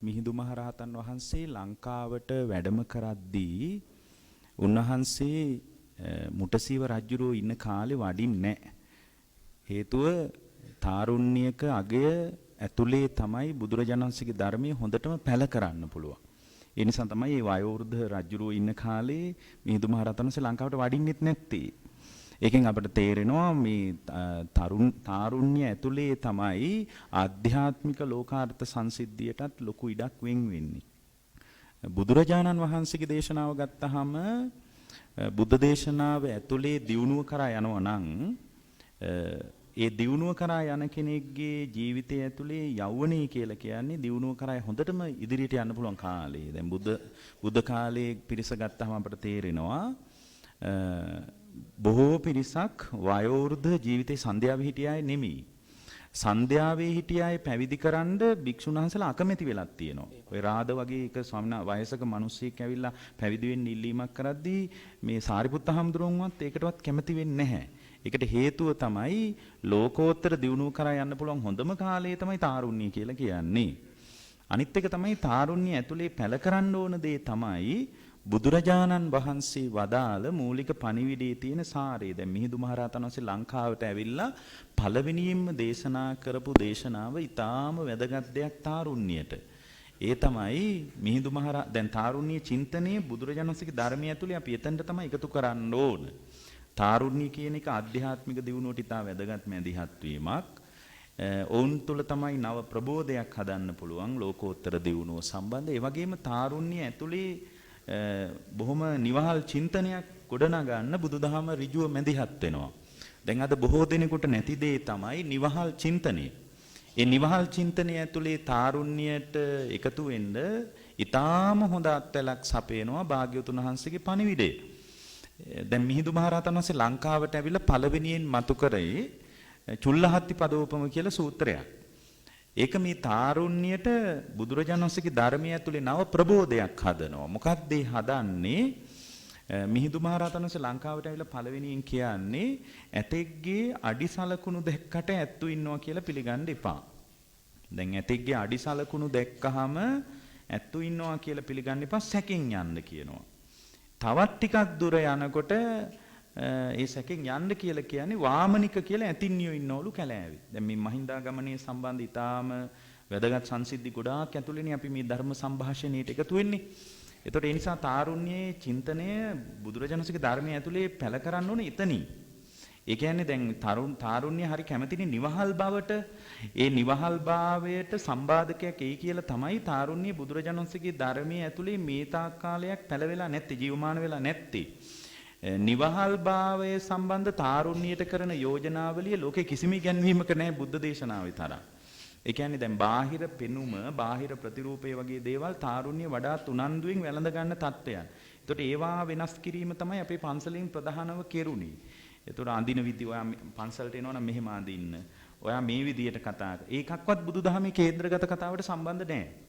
මිහිඳු මහරහතන් වහන්සේ ලංකාවට වැඩම කරද්දී උන්වහන්සේ මුටසීව රජුරෝ ඉන්න කාලේ වඩින්නේ නැහැ. හේතුව තාරුණ්‍යක අගය ඇතුලේ තමයි බුදුරජාණන් වහන්සේගේ ධර්මයේ හොඳටම පැල කරන්න පුළුවන්. ඒ නිසා තමයි මේ වයෝවෘද්ධ රජුරෝ ඉන්න කාලේ මිහිඳු මහරහතන් වහන්සේ ලංකාවට වඩින්නෙත් නැත්තේ. ඒකෙන් අපිට තේරෙනවා මේ තාරුණ්‍ය ඇතුලේ තමයි ආධ්‍යාත්මික ලෝකාර්ථ සංසිද්ධියටත් ලොකු ඉඩක් වෙන් වෙන්නේ. බුදුරජාණන් වහන්සේගේ දේශනාව ගත්තාම බුද්ධ දේශනාව ඇතුලේ දියුණුව කරා යනවා නම් ඒ දියුණුව කරා යන කෙනෙක්ගේ ජීවිතය ඇතුලේ යෞවනී කියලා කියන්නේ දියුණුව කරා හොඳටම ඉදිරියට යන්න පුළුවන් කාලේ. දැන් බුද්ධ කාලයේ පිරිස ගත්තාම අපිට තේරෙනවා බොහෝ පිරිසක් වයෝවෘද්ධ ජීවිතේ සන්ධ්‍යාවේ හිටිය අය නෙමෙයි. සන්ධ්‍යාවේ හිටිය අය පැවිදි කරන්න භික්ෂුන් වහන්සේලා අකමැති වෙලක් තියෙනවා. ඔය රාද වගේ එක ස්වාමීන් වයසක මිනිස්සෙක් ඇවිල්ලා පැවිදි වෙන්න ඉල්ලීමක් කරද්දී මේ සාරිපුත්ත හාමුදුරුවන්වත් ඒකටවත් කැමති වෙන්නේ නැහැ. ඒකට හේතුව තමයි ලෝකෝත්තර දියුණුව කරා යන්න පුළුවන් හොඳම කාලය තමයි තාරුණ්‍ය කියලා කියන්නේ. අනිත් එක තමයි තාරුණ්‍ය ඇතුලේ පැල කරන්න ඕන දේ තමයි බුදුරජාණන් වහන්සේ වදාළ මූලික පණිවිඩයේ තියෙන සාරය. දැන් මිහිඳු මහරහතන් වහන්සේ ලංකාවට ඇවිල්ලා පළවෙනියෙන්ම දේශනා කරපු දේශනාව ඊටාම වැදගත් දෙයක් තාරුණ්‍යයට. ඒ තමයි මිහිඳු දැන් තාරුණ්‍ය චින්තනයේ බුදුරජාණන් වහන්සේගේ ධර්මය ඇතුලේ අපි එතනට තමයි එකතු කරන්න ඕන. තාරුණ්‍ය කියන එක ආධ්‍යාත්මික දියුණුවට ඉතා වැදගත් මැදිහත් වීමක්. ඔවුන් තුළ තමයි නව ප්‍රබෝධයක් හදන්න පුළුවන් ලෝකෝත්තර දියුණුව සම්බන්ධ. ඒ වගේම තාරුණ්‍ය ඇතුලේ බොහොම නිවහල් චින්තනයක් ගොඩනගන්න බුදුදහම ඍජුව මැදිහත් වෙනවා. දැන් අද බොහෝ දෙනෙකුට නැති දේ තමයි නිවහල් චින්තනය. ඒ නිවහල් චින්තනය ඇතුලේ තාරුණ්‍යයට එකතු වෙන්න ඊටාම හොඳ අත්වලක් සපයනවා භාග්‍යවතුන් වහන්සේගේ පණිවිඩය. දැන් මිහිඳු මහරහතන් වහන්සේ ලංකාවට ඇවිල්ලා පළවෙනියෙන් මතු කරේ චුල්ලහත්ති පදෝපම කියලා සූත්‍රයක්. ඒක මේ තාරුණ්‍යයට බුදුරජාණන් වහන්සේගේ ධර්මය ඇතුලේ නව ප්‍රබෝධයක් හදනවා. මොකක්ද ඒ හදන්නේ? මිහිඳු මහරහතන් වහන්සේ ලංකාවට ඇවිල්ලා පළවෙනියෙන් කියන්නේ ඇතෙක්ගේ අඩි සලකුණු දැක්කට ඇත්තු ඉන්නවා කියලා පිළිගන්න එපා. දැන් ඇතෙක්ගේ අඩි සලකුණු දැක්කහම ඇත්තු ඉන්නවා කියලා පිළිගන්න එපා, සැකෙන් යන්න කියනවා. තවත් ටිකක් දුර යනකොට ඒ සැකෙන් යන්න කියලා කියන්නේ වාමනික කියලා ඇතින්නියෝ ඉන්නවලු කැලෑවේ. දැන් මේ මහින්දාගමනයේ සම්බන්ධ ඊටාම වැදගත් සංසිද්ධි ගොඩාක් ඇතුළේනේ අපි මේ ධර්ම සංഭാෂණයට එකතු වෙන්නේ. ඒතකොට ඒ නිසා තාරුණ්‍යයේ චින්තනය බුදුරජාණන්සේගේ ධර්මයේ ඇතුලේ පැල කරන්න ඕනේ එතනින්. ඒ කියන්නේ දැන් තාරුණ්‍ය හරි කැමතිනේ නිවහල් බවට. ඒ නිවහල් භාවයට සම්බාධකයක් එයි කියලා තමයි තාරුණ්‍ය බුදුරජාණන්සේගේ ධර්මයේ ඇතුලේ මේ තාක් කාලයක් පැල වෙලා නැත්තේ, ජීවමාන වෙලා නැත්තේ. නිවහල් භාවය සම්බන්ධ තාරුණ්‍යයට කරන යෝජනාවලිය ලෝකේ කිසිම ඉගැන්වීමක නැහැ බුද්ධ දේශනාවේ තරම්. ඒ කියන්නේ දැන් බාහිර පෙනුම, බාහිර ප්‍රතිරූපය වගේ දේවල් තාරුණ්‍ය වඩාත් උනන්දුවෙන් වැළඳ ගන්න තත්ත්වයන්. ඒතකොට ඒවා වෙනස් කිරීම තමයි අපේ පන්සලෙන් ප්‍රධානව කෙරුණේ. ඒතකොට අඳින විදි ඔයා පන්සලට එනවනම් මෙහෙම අඳින්න. ඔයා මේ විදියට කතා කර. ඒකක්වත් බුදුදහමේ කේන්ද්‍රගත කතාවට සම්බන්ධ නැහැ.